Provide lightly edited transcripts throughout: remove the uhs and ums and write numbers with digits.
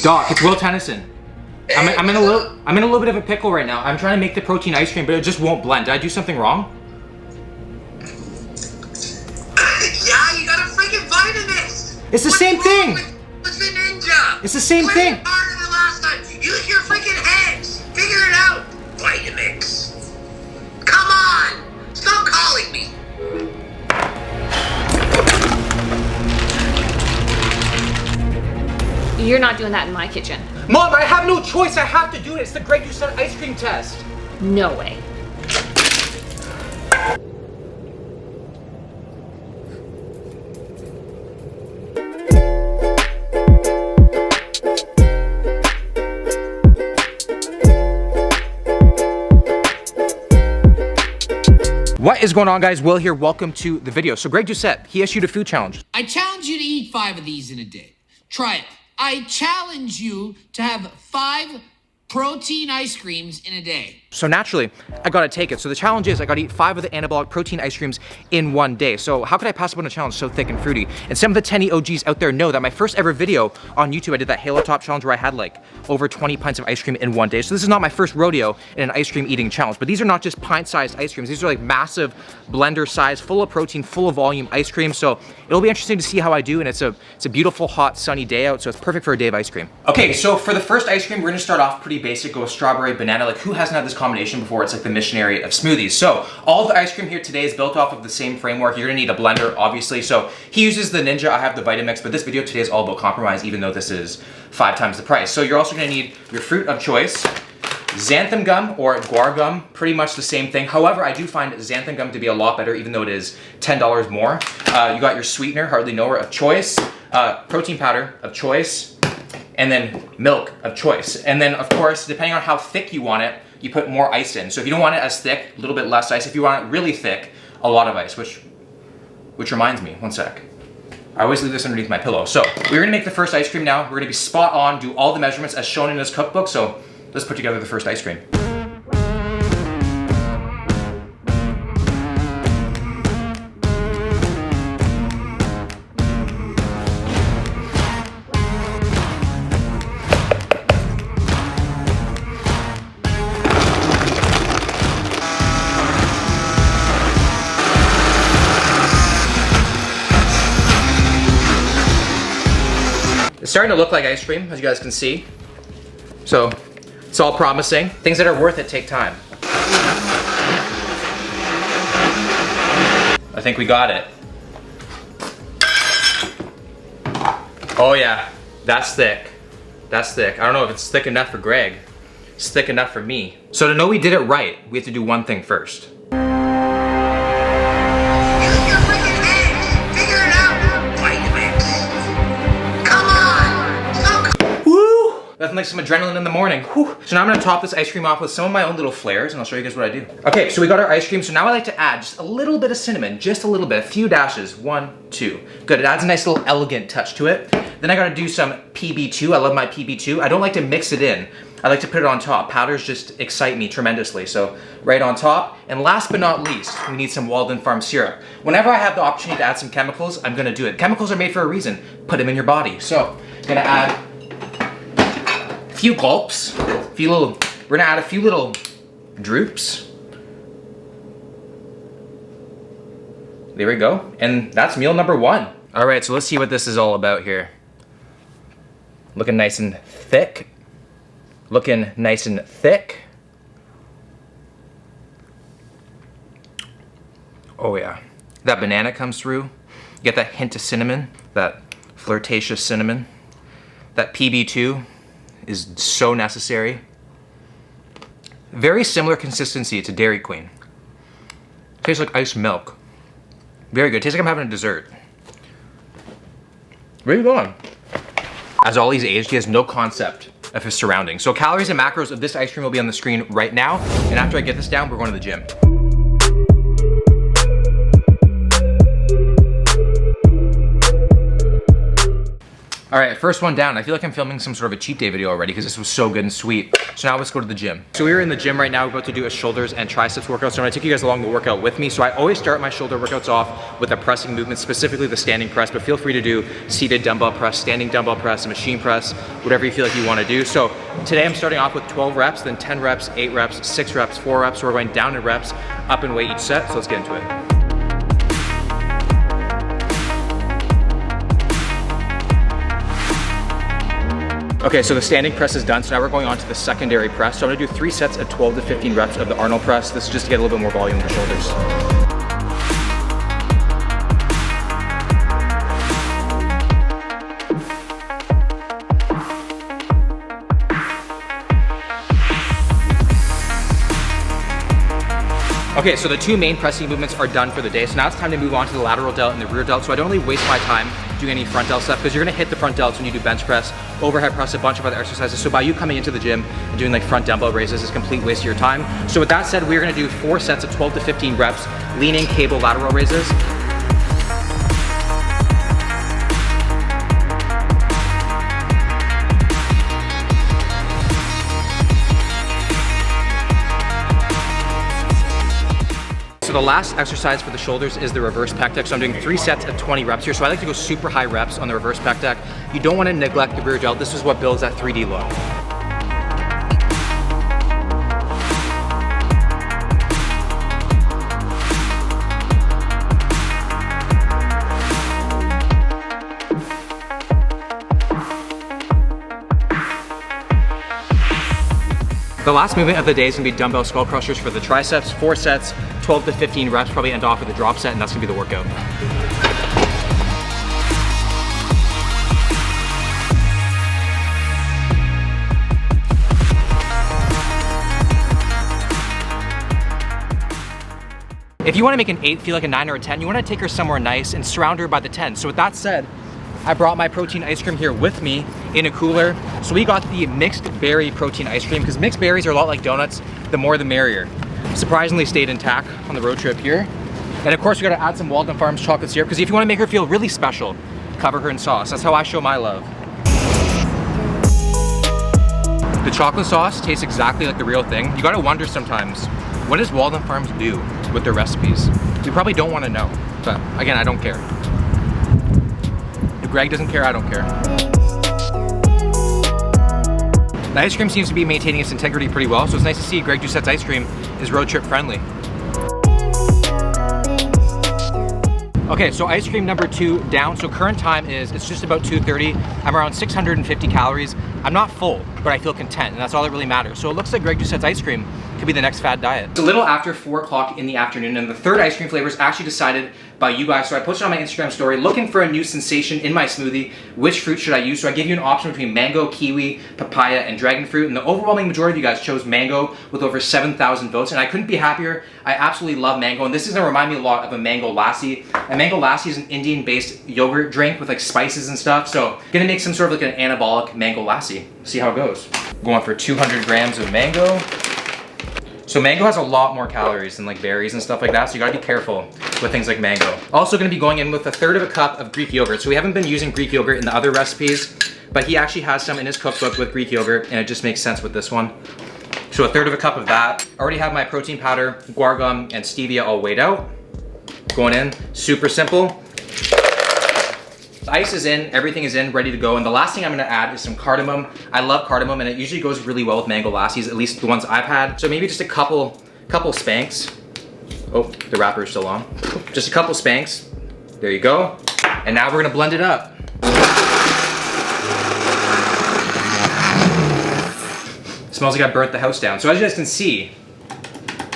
Doc, it's Will Tennyson. I'm in a little bit of a pickle right now. I'm trying to make the protein ice cream, but it just won't blend. Did I do something wrong? Yeah, you got a freaking Vitamix. It's the same thing. What's the Ninja? It's the same thing. Play it harder than last time. Use your freaking heads. Figure it out. Vitamix. Come on. Stop calling me. You're not doing that in my kitchen. Mom, I have no choice. I have to do it. It's the Greg Doucette ice cream test. No way. What is going on, guys? Will here. Welcome to the video. So Greg Doucette, he issued a food challenge. I challenge you to eat 5 of these in a day. Try it. I challenge you to have 5 protein ice creams in a day. So naturally, I gotta take it. So the challenge is I gotta eat 5 of the anabolic protein ice creams in one day. So how could I pass up on a challenge so thick and fruity? And some of the Tenny OGs out there know that my first ever video on YouTube, I did that Halo Top challenge where I had like over 20 pints of ice cream in one day. So this is not my first rodeo in an ice cream eating challenge, but these are not just pint-sized ice creams. These are like massive blender size, full of protein, full of volume ice cream. So it'll be interesting to see how I do. And it's a beautiful, hot, sunny day out. So it's perfect for a day of ice cream. Okay, so for the first ice cream, we're gonna start off pretty basic, go with strawberry, banana. Like who hasn't had this combination before? It's like the missionary of smoothies. So all of the ice cream here today is built off of the same framework. You're gonna need a blender, obviously. So he uses the Ninja, I have the Vitamix, but this video today is all about compromise, even though this is 5 times the price. So you're also gonna need your fruit of choice, xanthan gum or guar gum, pretty much the same thing. However, I do find xanthan gum to be a lot better, even though it is $10 more. You got your sweetener, hardly nowhere, of choice, protein powder of choice, and then milk of choice. And then of course, depending on how thick you want it, you put more ice in. So if you don't want it as thick, a little bit less ice. If you want it really thick, a lot of ice, which reminds me, one sec. I always leave this underneath my pillow. So we're gonna make the first ice cream now. We're gonna be spot on, do all the measurements as shown in this cookbook. So let's put together the first ice cream. It's starting to look like ice cream, as you guys can see. So it's all promising. Things that are worth it take time. I think we got it. Oh yeah, that's thick. That's thick. I don't know if it's thick enough for Greg. It's thick enough for me. So to know we did it right, we have to do one thing first. Nothing like some adrenaline in the morning. Whew. So now I'm gonna top this ice cream off with some of my own little flares and I'll show you guys what I do. Okay, so we got our ice cream. So now I like to add just a little bit of cinnamon, just a little bit, a few dashes, 1, 2. Good, it adds a nice little elegant touch to it. Then I gotta do some PB2. I love my PB2. I don't like to mix it in. I like to put it on top. Powders just excite me tremendously. So right on top. And last but not least, we need some Walden Farm syrup. Whenever I have the opportunity to add some chemicals, I'm gonna do it. Chemicals are made for a reason. Put them in your body. So I'm gonna add few gulps, we're gonna add a few little droops. There we go, and that's meal number 1. All right, so let's see what this is all about here. Looking nice and thick. Looking nice and thick. Oh yeah, that banana comes through. You get that hint of cinnamon, that flirtatious cinnamon. That PB2 is so necessary. Very similar consistency to Dairy Queen. Tastes like iced milk. Very good, tastes like I'm having a dessert. Where are you going? As Ollie's aged, he has no concept of his surroundings. So calories and macros of this ice cream will be on the screen right now. And after I get this down, we're going to the gym. All right, first one down. I feel like I'm filming some sort of a cheat day video already because this was so good and sweet. So now let's go to the gym. So we're in the gym right now. We're about to do a shoulders and triceps workout. So I'm gonna take you guys along the workout with me. So I always start my shoulder workouts off with a pressing movement, specifically the standing press, but feel free to do seated dumbbell press, standing dumbbell press, a machine press, whatever you feel like you wanna do. So today I'm starting off with 12 reps, then 10 reps, 8 reps, 6 reps, 4 reps. So we're going down in reps, up in weight each set. So let's get into it. Okay, so the standing press is done, so now we're going on to the secondary press. So I'm gonna do 3 sets at 12 to 15 reps of the Arnold press. This is just to get a little bit more volume in the shoulders. Okay, so the 2 main pressing movements are done for the day. So now it's time to move on to the lateral delt and the rear delt. So I don't really waste my time doing any front delt stuff because you're gonna hit the front delts when you do bench press, overhead press, a bunch of other exercises. So by you coming into the gym and doing like front dumbbell raises is a complete waste of your time. So with that said, we're gonna do 4 sets of 12 to 15 reps, leaning cable lateral raises. So the last exercise for the shoulders is the reverse pec deck. So I'm doing 3 sets of 20 reps here. So I like to go super high reps on the reverse pec deck. You don't want to neglect the rear delt. This is what builds that 3D look. The last movement of the day is gonna be dumbbell skull crushers for the triceps, 4 sets, 12 to 15 reps, probably end off with a drop set, and that's gonna be the workout. If you wanna make an 8 feel like a 9 or a 10, you wanna take her somewhere nice and surround her by the 10. So with that said, I brought my protein ice cream here with me in a cooler. So we got the mixed berry protein ice cream because mixed berries are a lot like donuts, the more the merrier. Surprisingly stayed intact on the road trip here. And of course we gotta add some Walden Farms chocolate syrup because if you wanna make her feel really special, cover her in sauce. That's how I show my love. The chocolate sauce tastes exactly like the real thing. You gotta wonder sometimes, what does Walden Farms do with their recipes? You probably don't wanna know, but again, I don't care. If Greg doesn't care, I don't care. The ice cream seems to be maintaining its integrity pretty well, so it's nice to see Greg Doucette's ice cream is road trip friendly. Okay, so ice cream number 2 down. So current time is, it's just about 2:30. I'm around 650 calories. I'm not full, but I feel content, and that's all that really matters. So it looks like Greg Doucette's ice cream could be the next fad diet. It's a little after 4 o'clock in the afternoon, and the 3rd ice cream flavor is actually decided by you guys. So I posted on my Instagram story looking for a new sensation in my smoothie. Which fruit should I use? So I gave you an option between mango, kiwi, papaya, and dragon fruit, and the overwhelming majority of you guys chose mango with over 7,000 votes, and I couldn't be happier. I absolutely love mango, and this is gonna remind me a lot of a mango lassi. A mango lassi is an Indian-based yogurt drink with like spices and stuff, so gonna make some sort of like an anabolic mango lassi. See how it goes. Going for 200 grams of mango. So mango has a lot more calories than like berries and stuff like that, so you gotta be careful with things like mango. Also gonna be going in with 1/3 of a cup of Greek yogurt. So we haven't been using Greek yogurt in the other recipes, but he actually has some in his cookbook with Greek yogurt, and it just makes sense with this one. So 1/3 of a cup of that. I already have my protein powder, guar gum, and stevia all weighed out. Going in, super simple. The ice is in, everything is in, ready to go. And the last thing I'm gonna add is some cardamom. I love cardamom, and it usually goes really well with mango lassies, at least the ones I've had. So maybe just a couple spanks. Oh, the wrapper is still on. Just a couple spanks. There you go. And now we're gonna blend it up. Smells like I burnt the house down. So as you guys can see,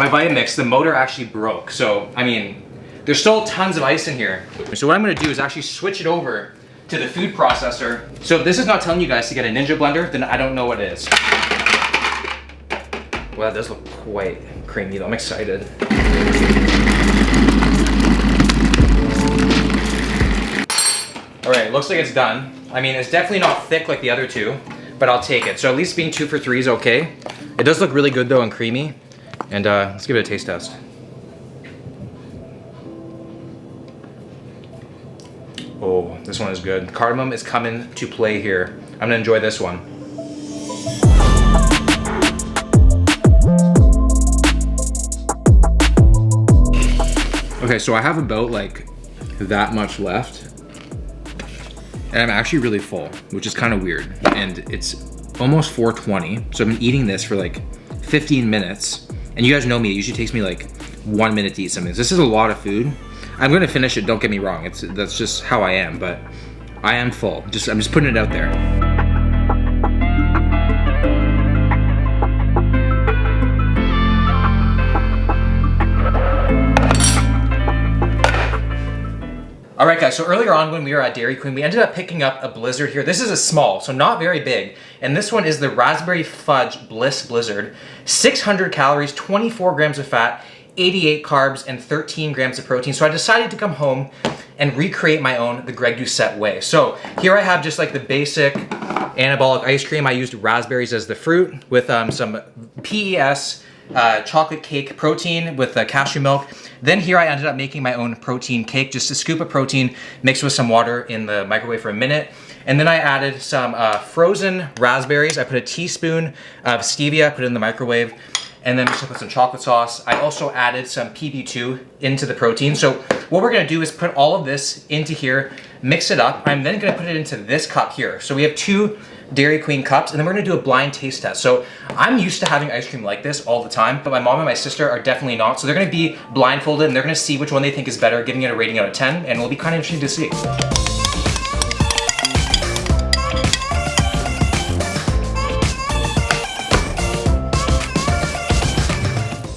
my Vitamix, the motor actually broke. So, I mean, there's still tons of ice in here. So what I'm gonna do is actually switch it over to the food processor. So if this is not telling you guys to get a Ninja blender, then I don't know what is. Well, that does look quite creamy though. I'm excited. All right, looks like it's done. I mean, it's definitely not thick like the other two, but I'll take it. So at least being 2 for 3 is okay. It does look really good though and creamy. And let's give it a taste test. Oh, this one is good. Cardamom is coming to play here. I'm gonna enjoy this one. Okay, so I have about like that much left. And I'm actually really full, which is kind of weird. And it's almost 4:20, so I've been eating this for like 15 minutes. And you guys know me, it usually takes me like 1 minute to eat something. This is a lot of food. I'm gonna finish it, don't get me wrong. That's just how I am, but I am full. I'm just putting it out there. All right guys, so earlier on when we were at Dairy Queen, we ended up picking up a Blizzard here. This is a small, so not very big. And this one is the Raspberry Fudge Bliss Blizzard. 600 calories, 24 grams of fat, 88 carbs, and 13 grams of protein. So I decided to come home and recreate my own, the Greg Doucette way. So here I have just like the basic anabolic ice cream. I used raspberries as the fruit with some PES chocolate cake protein with cashew milk. Then here I ended up making my own protein cake, just a scoop of protein mixed with some water in the microwave for a minute. And then I added some frozen raspberries. I put a teaspoon of stevia, put it in the microwave, and then just put some chocolate sauce. I also added some PB2 into the protein. So what we're gonna do is put all of this into here, mix it up. I'm then gonna put it into this cup here. So we have 2 Dairy Queen cups, and then we're gonna do a blind taste test. So I'm used to having ice cream like this all the time, but my mom and my sister are definitely not. So they're gonna be blindfolded and they're gonna see which one they think is better, giving it a rating out of 10, and it'll be kind of interesting to see.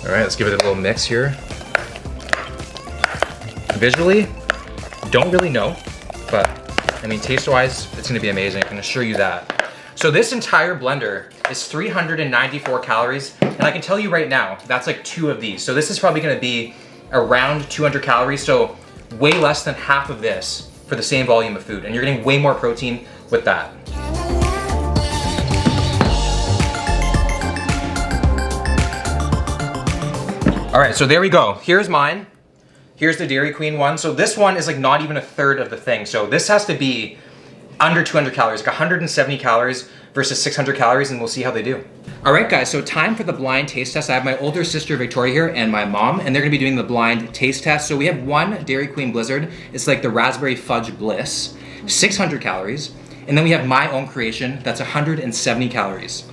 All right, let's give it a little mix here. Visually, don't really know, but I mean, taste-wise, it's gonna be amazing, I can assure you that. So this entire blender is 394 calories, and I can tell you right now, that's like 2 of these. So this is probably gonna be around 200 calories, so way less than half of this for the same volume of food, and you're getting way more protein with that. All right, so there we go. Here's mine. Here's the Dairy Queen one. So this one is like not even a third of the thing. So this has to be under 200 calories, like 170 calories versus 600 calories, and we'll see how they do. All right, guys, so time for the blind taste test. I have my older sister, Victoria, here, and my mom, and they're gonna be doing the blind taste test. So we have 1 Dairy Queen Blizzard. It's like the Raspberry Fudge Bliss, 600 calories. And then we have my own creation, that's 170 calories,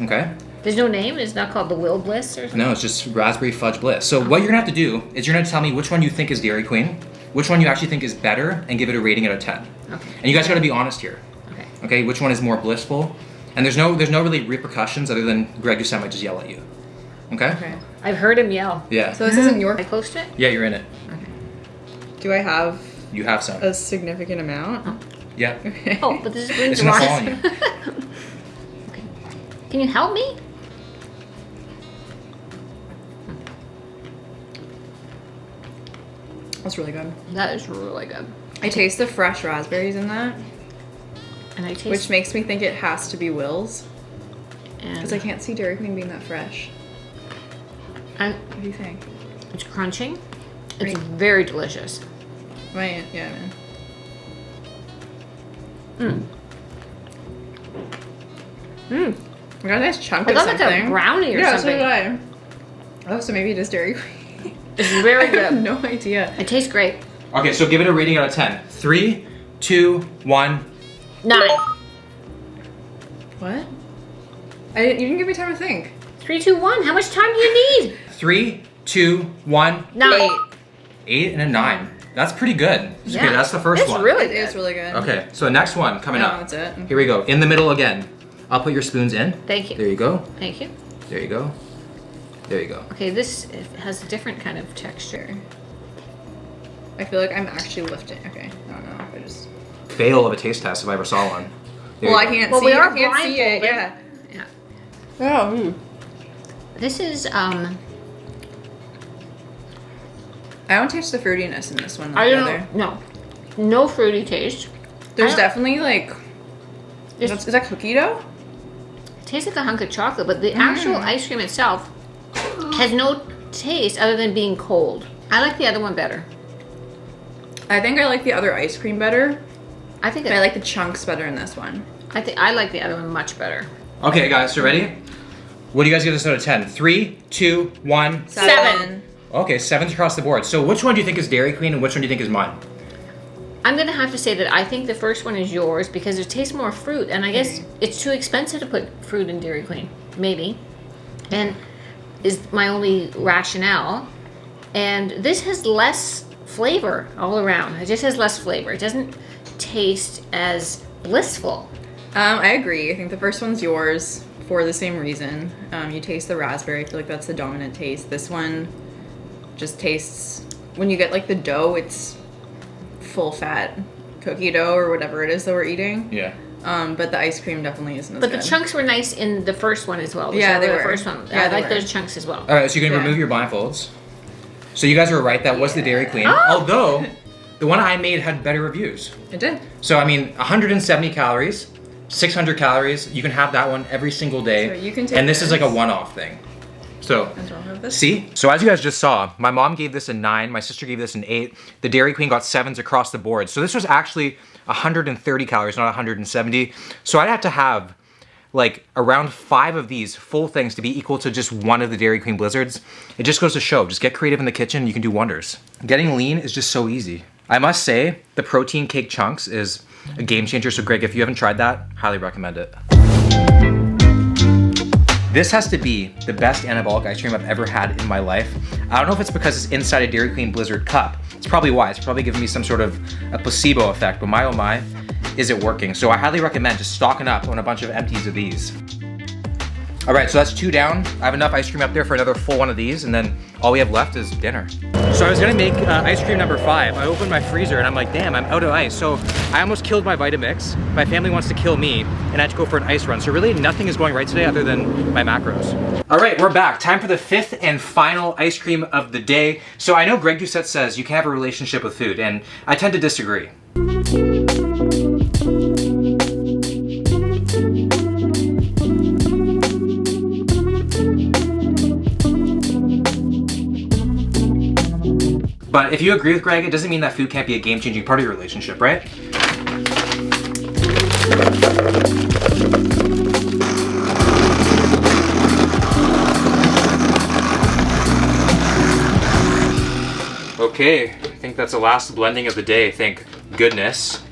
okay? There's no name? It's not called the Will Bliss or something? No, it's just Raspberry Fudge Bliss. So what you're gonna have to do is you're gonna tell me which one you think is Dairy Queen, which one you actually think is better, and give it a rating out of 10. Okay. And you guys gotta be honest here. Okay. Okay, which one is more blissful? And there's no really repercussions other than Greg Doucette might just yell at you. Okay? Okay. I've heard him yell. Yeah. So this isn't your. I close to it? Yeah, you're in it. Do I have You have some. a significant amount? Yeah. Okay. Oh, but this brings It's gonna fall on lots. you. Okay. Can you help me? That's really good. That is really good. I taste the fresh raspberries in that, And I taste which makes me think it has to be Will's, and because I can't see Dairy Queen being that fresh. and What do you think? it's crunching. It's Right. very delicious. Right? Yeah, man. I got a nice chunk I of got like something. a brownie or yeah, something. so did I. Oh, so maybe it is Dairy Queen. It's very I have good. no idea. It tastes great. Okay, so give it a rating out of 10. 3, 2, 1. 9. What? You didn't give me time to think. 3, 2, 1. How much time do you need? 3, 2, 1. 9. 8 and a 9. That's pretty good. Yeah. Okay, that's the first It's one. really It is good. really good. Okay, so the next one coming No, up. that's it. Here we go. In the middle again. I'll put your spoons in. Thank you. There you go. Thank you. There you go. There you go. Okay, this has a different kind of texture. I feel like I'm actually lifting. Okay, I don't know. I just. Fail of a taste test if I ever saw one. There Well, you I go. can't Well, see. we I are can't see it. blindfolded. Yeah. Yeah. Oh. This is I don't taste the fruitiness in this one. Like I the don't other. know. No fruity taste. There's I don't- definitely like. It's- Is that cookie dough? tastes like a hunk of chocolate, but the actual ice cream itself has no taste other than being cold. I like the other one better. I think I like the other ice cream better. I think But I like the chunks better in this one. I like the other one much better. Okay, guys, so ready? What do you guys give this out of 10? 3, 2, 1. 7. Okay, 7's across the board. So which one do you think is Dairy Queen and which one do you think is mine? I'm gonna have to say that I think the first one is yours because it tastes more fruit, and I guess it's too expensive to put fruit in Dairy Queen, maybe, and is my only rationale. And this has less flavor all around. It just has less flavor. It doesn't taste as blissful. I agree. I think the first one's yours for the same reason. You taste the raspberry. I feel like that's the dominant taste. This one just tastes, when you get like the dough, it's full fat cookie dough or whatever it is that we're eating. Yeah. But the ice cream definitely isn't as But good. the chunks were nice in the first one as well. Yeah, they the were. first one. Yeah, I they like were. those chunks as well. All right, so you're gonna Yeah. remove your blindfolds. So you guys were right, that was the Dairy Queen. Although, the one I made had better reviews. It did. So I mean, 170 calories, 600 calories. You can have that one every single day. So you can take and this is like a this. one-off thing. So, And I'll have this. see? So as you guys just saw, my mom gave this a 9, my sister gave this an 8. The Dairy Queen got 7s across the board. So this was actually 130 calories, not 170. So I'd have to have like around 5 of these full things to be equal to just one of the Dairy Queen Blizzards. It just goes to show, just get creative in the kitchen, you can do wonders. Getting lean is just so easy. I must say, the protein cake chunks is a game changer. So Greg, if you haven't tried that, highly recommend it. This has to be the best anabolic ice cream I've ever had in my life. I don't know if it's because it's inside a Dairy Queen Blizzard cup. It's probably why. It's probably giving me some sort of a placebo effect, but my oh my, is it working? So I highly recommend just stocking up on a bunch of empties of these. All right, so that's 2 down. I have enough ice cream up there for another full one of these, and then all we have left is dinner. So I was gonna make ice cream number 5. I opened my freezer and I'm like, damn, I'm out of ice. So I almost killed my Vitamix. My family wants to kill me, and I had to go for an ice run. So really nothing is going right today other than my macros. All right, we're back. Time for the 5th and final ice cream of the day. So I know Greg Doucette says you can have a relationship with food, and I tend to disagree. But if you agree with Greg, it doesn't mean that food can't be a game-changing part of your relationship, right? Okay, I think that's the last blending of the day, thank goodness.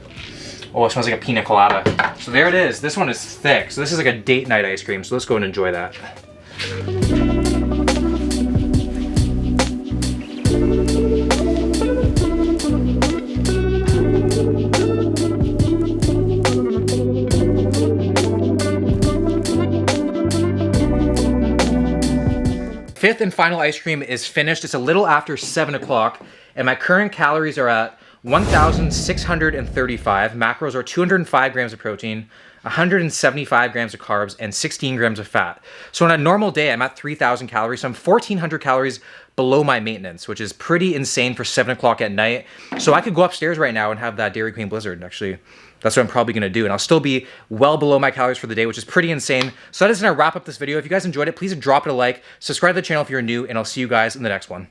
Oh, it smells like a pina colada. So there it is. This one is thick. So this is like a date night ice cream. So let's go and enjoy that. Fifth and final ice cream is finished. It's a little after 7 o'clock, and my current calories are at 1,635. Macros are 205 grams of protein, 175 grams of carbs, and 16 grams of fat. So on a normal day, I'm at 3,000 calories. So I'm 1,400 calories below my maintenance, which is pretty insane for 7 o'clock at night. So I could go upstairs right now and have that Dairy Queen Blizzard. Actually, that's what I'm probably gonna do. And I'll still be well below my calories for the day, which is pretty insane. So that is gonna wrap up this video. If you guys enjoyed it, please drop it a like, subscribe to the channel if you're new, and I'll see you guys in the next one.